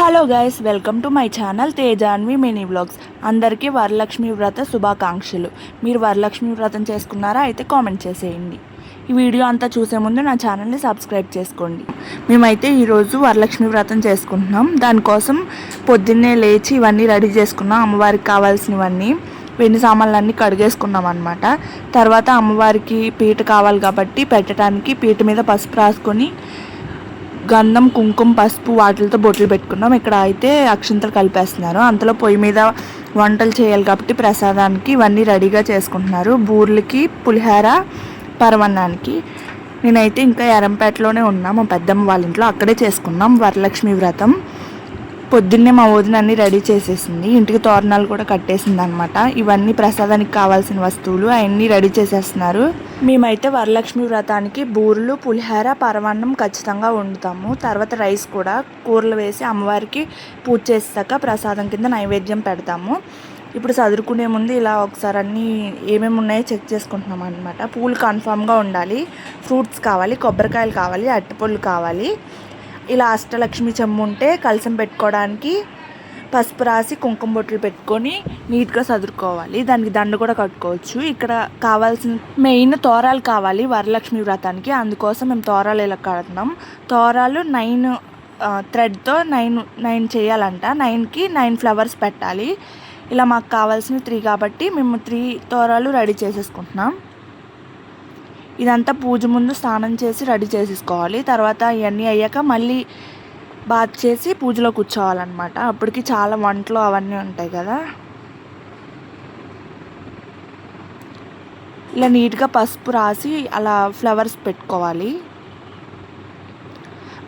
Hello guys, welcome to my channel Tejanvi mini vlogs. అందరికీ వరలక్ష్మి వ్రత శుభాకాంక్షలు. మీరు వరలక్ష్మి వ్రతం చేసుకున్నారా? అయితే కామెంట్ చేసేయండి. ఈ వీడియో అంతా చూసే ముందు నా ఛానల్ని సబ్స్క్రైబ్ చేసుకోండి. మేమైతే ఈరోజు వరలక్ష్మి వ్రతం చేసుకుంటున్నాం. దానికోసం పొద్దున్నే లేచి ఇవన్నీ రెడీ చేసుకున్నాం. అమ్మవారికి కావాల్సినవన్నీ వెండి సామాన్లన్నీ కడిగేసుకున్నాం అనమాట. తర్వాత అమ్మవారికి పీట కావాలి కాబట్టి పెట్టడానికి పీట మీద పసుపు రాసుకొని గంధం, కుంకుమ, పసుపు వాటితో బొట్లు పెట్టుకున్నాం. ఇక్కడ అయితే అక్షింతలు కలిపేస్తున్నారు. అంతలో పొయ్యి మీద వంటలు చేయాలి కాబట్టి ప్రసాదానికి ఇవన్నీ రెడీగా చేసుకుంటున్నారు. బూర్లకి, పులిహోర, పరమన్నానికి. నేనైతే ఇంకా ఎరంపేటలోనే ఉన్నా, మా పెద్దమ్మ వాళ్ళ ఇంట్లో. అక్కడే చేసుకున్నాం వరలక్ష్మి వ్రతం. పొద్దున్నే మా వదిన అన్నీ రెడీ చేసేసింది. ఇంటికి తోరణాలు కూడా కట్టేసింది అనమాట. ఇవన్నీ ప్రసాదానికి కావాల్సిన వస్తువులు అవన్నీ రెడీ చేసేస్తున్నారు. మేమైతే వరలక్ష్మి వ్రతానికి బూరెలు, పులిహోర, పరమాన్నం ఖచ్చితంగా వండుతాము. తర్వాత రైస్ కూడా కూరలు వేసి అమ్మవారికి పూజ చేసాక ప్రసాదం కింద నైవేద్యం పెడతాము. ఇప్పుడు చదువుకునే ముందు ఇలా ఒకసారి అన్నీ ఏమేమి ఉన్నాయో చెక్ చేసుకుంటున్నాం అనమాట. పూలు కన్ఫామ్గా ఉండాలి, ఫ్రూట్స్ కావాలి, కొబ్బరికాయలు కావాలి, అరటిపళ్ళు కావాలి. ఇలా అష్టలక్ష్మి చెంబు ఉంటే కలసం పెట్టుకోవడానికి పసుపు రాసి కుంకుమ బొట్లు పెట్టుకొని నీట్గా చదువుకోవాలి. దానికి దండ కూడా కట్టుకోవచ్చు. ఇక్కడ కావాల్సిన మెయిన్ తోరాలు కావాలి వరలక్ష్మి వ్రతానికి. అందుకోసం మేము తోరాలు ఇలా కడుతున్నాం. తోరాలు 9 థ్రెడ్తో 9 చేయాలంట. 9కి 9 ఫ్లవర్స్ పెట్టాలి. ఇలా మాకు కావాల్సిన 3 కాబట్టి మేము 3 తోరాలు రెడీ చేసేసుకుంటున్నాం. ఇదంతా పూజ ముందు స్నానం చేసి రెడీ చేసేసుకోవాలి. తర్వాత ఇవన్నీ అయ్యాక మళ్ళీ బాత్ చేసి పూజలో కూర్చోవాలన్నమాట. అప్పటికి చాలా వంటలు అవన్నీ ఉంటాయి కదా. ఇలా నీట్గా పసుపు రాసి అలా ఫ్లవర్స్ పెట్టుకోవాలి.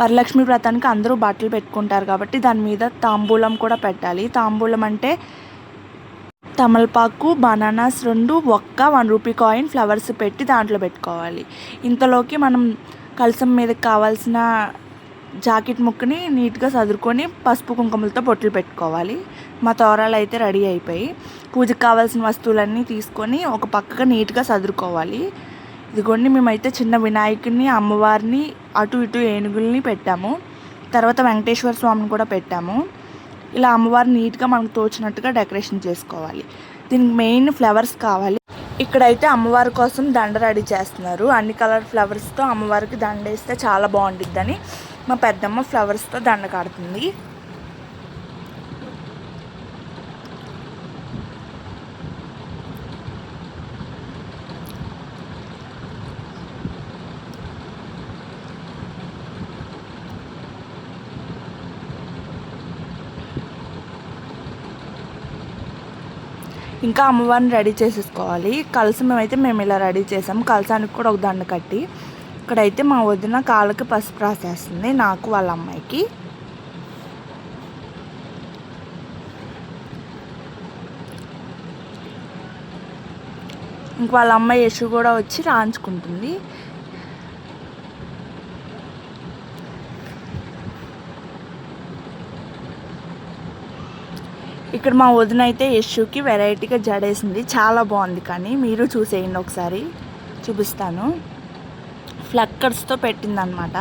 వరలక్ష్మి వ్రతానికి అందరూ బట్టలు పెట్టుకుంటారు కాబట్టి దాని మీద తాంబూలం కూడా పెట్టాలి. తాంబూలం అంటే తమలపాకు, బనానాస్ 2, ఒక్క 1 రూపీ కాయిన్, ఫ్లవర్స్ పెట్టి దాంట్లో పెట్టుకోవాలి. ఇంతలోకి మనం కలసం మీదకి కావాల్సిన జాకెట్ ముక్కని నీట్గా సదురుకొని పసుపు కుంకుమలతో బొట్లు పెట్టుకోవాలి. మా తోరాలు అయితే రెడీ అయిపోయి పూజకు కావాల్సిన వస్తువులన్నీ తీసుకొని ఒక పక్కగా నీట్గా సదురుకోవాలి. ఇదిగోండి, మేమైతే చిన్న వినాయకుడిని, అమ్మవారిని, అటు ఇటు ఏనుగుల్ని పెట్టాము. తర్వాత వెంకటేశ్వర స్వామిని కూడా పెట్టాము. ఇలా అమ్మవారిని నీట్గా మనకు తోచినట్టుగా డెకరేషన్ చేసుకోవాలి. దీనికి మెయిన్ ఫ్లవర్స్ కావాలి. ఇక్కడైతే అమ్మవారి కోసం దండ రెడీ చేస్తున్నారు. అన్ని కలర్ ఫ్లవర్స్తో అమ్మవారికి దండ వేస్తే చాలా బాగుంటుందని మా పెద్దమ్మ ఫ్లవర్స్తో దండ కడుతుంది. ఇంకా అమ్మవారిని రెడీ చేసేసుకోవాలి. కలసం అయితే మేము ఇలా రెడీ చేసాం. కలసానికి కూడా ఒక దండ కట్టి ఇక్కడైతే మా వదిన కాళ్ళకి పసుపు రాసేస్తుంది, నాకు వాళ్ళ అమ్మాయికి. ఇంక వాళ్ళ అమ్మాయి యశు కూడా వచ్చి రాంచుకుంటుంది. ఇక్కడ మా వదిన అయితే యశుకి వెరైటీగా జడేసింది, చాలా బాగుంది. కానీ మీరు చూసేయండి, ఒకసారి చూపిస్తాను. ఫ్లక్కర్స్తో పెట్టిందనమాట.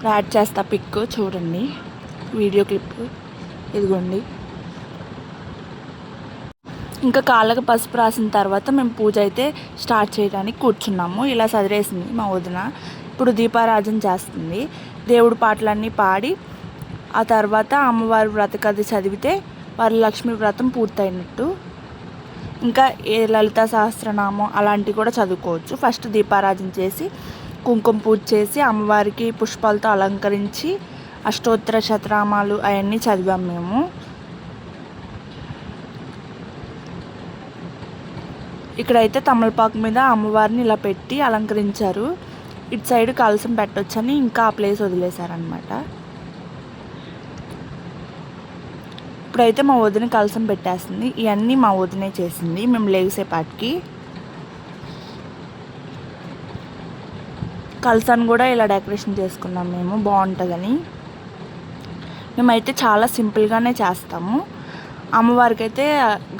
యాడ్ చేస్తా పిక్, చూడండి వీడియో క్లిప్. ఇదిగోండి. ఇంకా కాళ్ళకి పసుపు రాసిన తర్వాత మేము పూజ అయితే స్టార్ట్ చేయడానికి కూర్చున్నాము. ఇలా చదివేసింది మా వదిన. ఇప్పుడు దీపారాధన చేస్తుంది. దేవుడి పాటలన్నీ పాడి ఆ తర్వాత అమ్మవారి వ్రత కథ చదివితే వరలక్ష్మి వ్రతం పూర్తయినట్టు. ఇంకా ఏ లలితా సహస్రనామం అలాంటివి కూడా చదువుకోవచ్చు. ఫస్ట్ దీపారాధన చేసి కుంకుమ పూజ చేసి అమ్మవారికి పుష్పాలతో అలంకరించి అష్టోత్తర శతనామాలు అవన్నీ చదివాం మేము. ఇక్కడైతే తమలపాకు మీద అమ్మవారిని ఇలా పెట్టి అలంకరించారు. ఇటు సైడ్ కలసం పెట్టొచ్చని ఇంకా ఆ ప్లేస్ వదిలేశారనమాట. ఇప్పుడైతే మా వదిన కలసం పెట్టేస్తుంది. ఇవన్నీ మా వదినే చేసింది మేము లేసేపాటికి. కలసాన్ని కూడా ఇలా డెకరేషన్ చేసుకున్నాం మేము, బాగుంటుందని. మేమైతే చాలా సింపుల్గానే చేస్తాము. అమ్మవారికి అయితే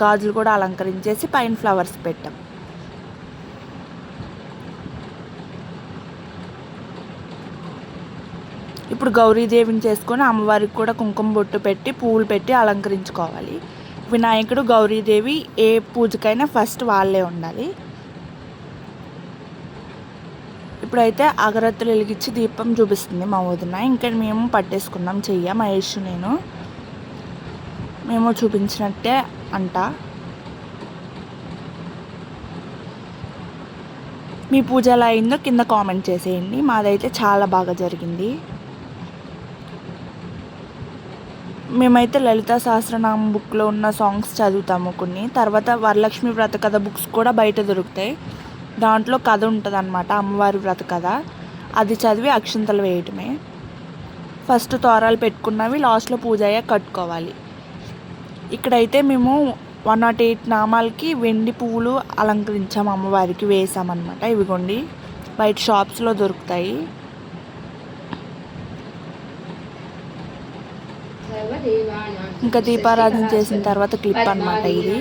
గాజులు కూడా అలంకరించేసి పైన ఫ్లవర్స్ పెట్టాం. ఇప్పుడు గౌరీదేవిని చేసుకొని అమ్మవారికి కూడా కుంకుమ బొట్టు పెట్టి పువ్వులు పెట్టి అలంకరించుకోవాలి. వినాయకుడు గౌరీదేవి ఏ పూజకైనా ఫస్ట్ వాళ్ళే ఉండాలి. ఇప్పుడైతే అగరత్తులు వెలిగించి దీపం చూపిస్తుంది మా వదిన. ఇంకా మేము పట్టేసుకున్నాం చెయ్య, మహేష్ మేము చూపించినట్టే అంట. మీ పూజ ఎలా అయిందో కింద కామెంట్ చేసేయండి. మాదైతే చాలా బాగా జరిగింది. మేమైతే లలితా సహస్రనామం బుక్లో ఉన్న సాంగ్స్ చదువుతాము కొన్ని. తర్వాత వరలక్ష్మి వ్రత కథ బుక్స్ కూడా బయట దొరుకుతాయి. దాంట్లో కథ ఉంటుంది అన్నమాట, అమ్మవారి వ్రత కథ. అది చదివి అక్షింతలు వేయటమే. ఫస్ట్ తోరాలు పెట్టుకున్నవి లాస్ట్లో పూజ అయ్యాక కట్టుకోవాలి. ఇక్కడైతే మేము 108 నామాలకి వెండి పువ్వులు అలంకరించాము, అమ్మవారికి వేసామన్నమాట. ఇవిగోండి బయట షాప్స్లో దొరుకుతాయి. ఇంకా దీపారాధన చేసిన తర్వాత క్లిప్ అన్నమాట ఇది.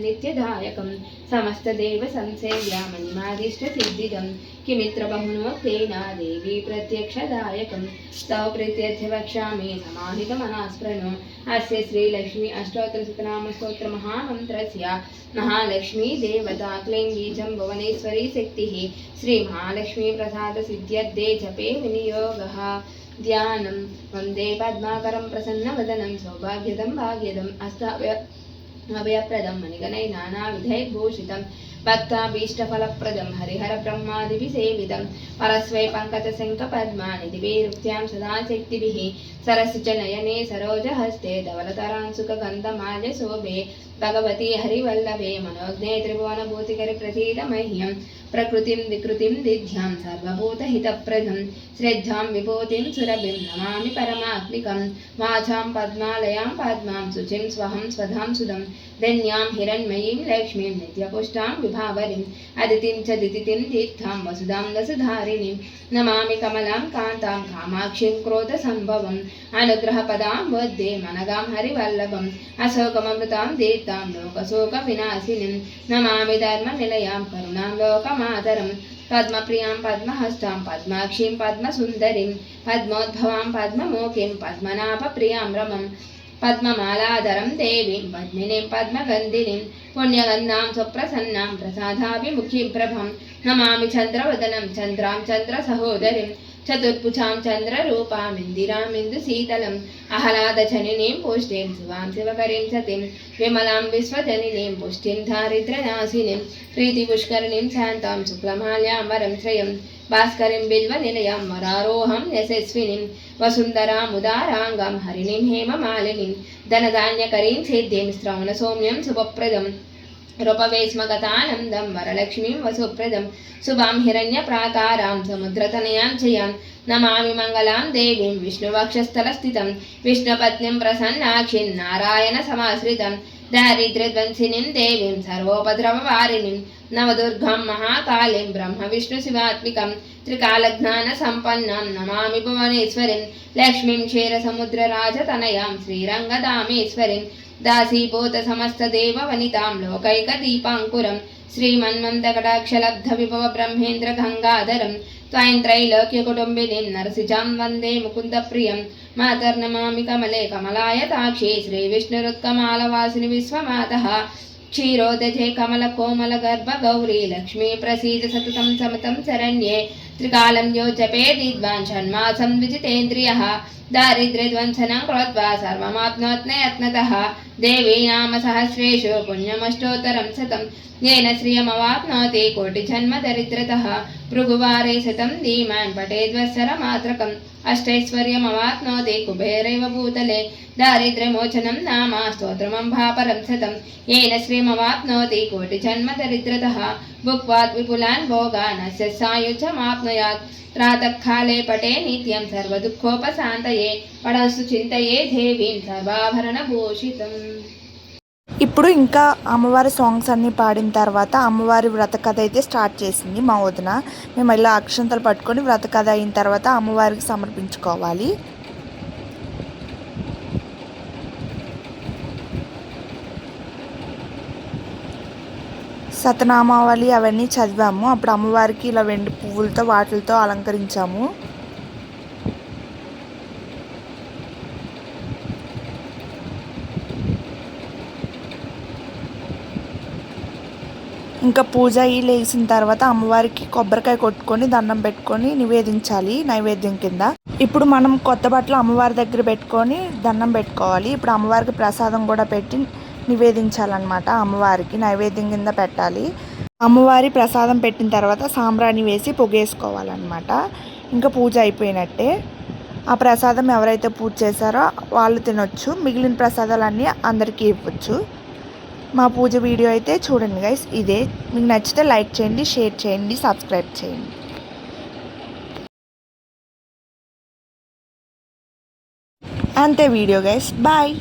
నిత్యదాయకం సమస్త దేవ సంసేవ్యామనిమాదిష్ట సిద్ధిదం కిమిత్ర బహునోక్తేన దేవి ప్రత్యక్షదాయకం తవ ప్రీత్యర్థ వక్ష్యామి సమాహిత మనాస్ప్రణో అస్య శ్రీలక్ష్మి అష్టోత్తర శతనామ స్తోత్ర మహామంత్రస్య మహాలక్ష్మీ దేవతా క్లీం బీజం భువనేశ్వరీ శక్తి శ్రీ మహాలక్ష్మీ ప్రసాద సిద్ధ్యర్థే జపే వినియోగః. ధ్యానం వందే పద్మాకరం ప్రసన్నవదనం సౌభాగ్యదం భాగ్యదం అభయప్రదం మణిగణై నానావిధైర్భూషితం భక్తాభీష్టఫలప్రదం హరిహర బ్రహ్మాదిభి సేవితం పరస్వై పంకజ శంఖ పద్మాని దివేరుక్త్యాం సదా శక్తిభిః సరస్సు చ నయనే సరోజహస్తే ధవలతరాంసుక గంధమాల్య శోభే భగవతి హరివల్లభే మనోజ్ఞే త్రిభువనభూతికరి ప్రసీద మహ్యం ప్రకృతిం వికృతిం దిధ్యాం సర్వభూతహితప్రదం శ్రద్ధాం విభూతిం సురభిం నమామి పరమాత్మికం వాచాం పద్మాలయాం పద్మాం శుచిం స్వహం స్వధాం సుదం ధన్యాం హిరణ్మయీం లక్ష్మీం నిత్యపుష్టాం విభావరిం అదితిం చ దితితిం దీప్తాం వసుధాం వసుధారిణీం నమామి కమలాం కాంతాం కామాక్షిం క్రోధ సంభవం అనుగ్రహపదాం వద్దే మనగాం హరివల్లభం అశోకమమృతాం దీప్తాం లోకశోక వినాశినిం నమామి ధర్మ నిలయాం కరుణాం లోకమాతరం పద్మప్రియాం పద్మహస్తాం పద్మాక్షీం పద్మసుందరీం పద్మోద్భవాం పద్మమోఖిం పద్మనాభ ప్రియాం రమం పద్మమాలాధరం దేవీం పద్మినీం పద్మగంధినీం పుణ్యగంధాం సుప్రసన్నాం ప్రసాదాభిముఖీం ప్రభం నమామి చంద్రవదనం చంద్రాం చంద్ర సహోదరిం చతుర్భుజాం చంద్రరూపామిందిరామిందు శీతలం ఆహ్లాదజననీం పుష్టిం శివాం శివకరీం సతిం విమలాం విశ్వజననీం పుష్టిం దారిద్ర్యనాశినీం ప్రీతిపుష్కరిణీం శాంతాం శుక్లమాల్యామరం శ్రయం భాస్కరిం బిల్వనిలయం వరారోహం యశస్వినిం వసుంధరాముదారాంగం హరిణీం హేమమాలినీం ధనధాన్యకరీం సిద్ధిం శ్రవణసౌమ్యం శుభప్రదం రూపవేస్మగతానందం వరలక్ష్మీం వసుప్రదం శుభాం హిరణ్యప్రాకారాం సముద్రతనయాం జయాం నమామి మంగళాం దేవీం విష్ణువక్షస్థలస్థితం విష్ణుపత్నిం ప్రసన్నాక్షిం నారాయణ సమాశ్రితం దారిద్ర్యధ్వంసినీం దేవీం సర్వోపద్రవవారిణీం నవదుర్గాం మహాకాళీం బ్రహ్మ విష్ణు శివాత్మికం త్రికాలజ్ఞాన సంపన్నాం నమామి భువనేశ్వరీం లక్ష్మీం క్షీరసముద్రరాజతనయాం శ్రీరంగదామేశ్వరీం దాసీభూత సమస్త దేవ వనితాం లోకైక దీపాంకురం శ్రీమన్మంతకటాక్షలబ్ధ విభవ బ్రహ్మేంద్ర గంగాధరం త్వయం త్రైలోక్య కుటుంబినీం నరసిజాం వందే ముకుంద ప్రియం మాతర్నమామి కమలే కమలాయతాక్షి శ్రీ విష్ణురుత్కమాలవాసిని విశ్వమాతః క్షీరోదజే కమల కోమల గర్భ గౌరీ లక్ష్మీ ప్రసీద సతతం సమతం శరణ్యే త్రికాలం యో జపేదిద్వాన్ షణ్మాసం ద్విజితేంద్రియః దారిద్ర్యధ్వంసనం కృత్వా సర్వమాప్నోత్నయత్నతః దేవీ నామ సహస్రేషు పుణ్యమష్టోత్తరం శతం येन श्रियमवाप्नोति कोटिजन्म दरिद्रतः भृगुवारे शतं धीमान् पठेद्वत्सरमात्रकम् अष्टैश्वर्यमवाप्नोति कुबेरैव भूतले दारिद्र्यमोचनं नाम स्तोत्रमम्भापरं शतं येन श्रियमवाप्नोति कोटिजन्म दरिद्रतः भुक्त्वात् विपुलान् भोगान् अस्य सायुज्यमाप्नुयात् प्रातःकाले पटे नित्यं सर्वदुःखोपशान्तये पठस्तु चिन्तये देवीं सर्वाभरणभूषितम्। ఇప్పుడు ఇంకా అమ్మవారి సాంగ్స్ అన్నీ పాడిన తర్వాత అమ్మవారి వ్రత కథ అయితే స్టార్ట్ చేసింది మా వదిన. మేము ఇలా అక్షంతలు పట్టుకొని వ్రత కథ అయిన తర్వాత అమ్మవారికి సమర్పించుకోవాలి. సతనామావళి అవన్నీ చదివాము. అప్పుడు అమ్మవారికి ఇలా వెండి పువ్వులతో వాటిలతో అలంకరించాము. ఇంకా పూజ లేచిన తర్వాత అమ్మవారికి కొబ్బరికాయ కొట్టుకొని దండం పెట్టుకొని నివేదించాలి నైవేద్యం కింద. ఇప్పుడు మనం కొత్త బట్టలు అమ్మవారి దగ్గర పెట్టుకొని దండం పెట్టుకోవాలి. ఇప్పుడు అమ్మవారికి ప్రసాదం కూడా పెట్టి నివేదించాలన్నమాట. అమ్మవారికి నైవేద్యం కింద పెట్టాలి. అమ్మవారి ప్రసాదం పెట్టిన తర్వాత సాంబ్రాణి వేసి పొగేసుకోవాలన్నమాట. ఇంకా పూజ అయిపోయినట్టే. ఆ ప్రసాదం ఎవరైతే పూజ చేశారో వాళ్ళు తినొచ్చు. మిగిలిన ప్రసాదాలన్నీ అందరికీ ఇవ్వచ్చు. మా పూజ వీడియో అయితే చూడండి గైస్. ఇదే మీకు నచ్చితే లైక్ చేయండి, షేర్ చేయండి, సబ్స్క్రైబ్ చేయండి. అంతే వీడియో గైస్. బాయ్.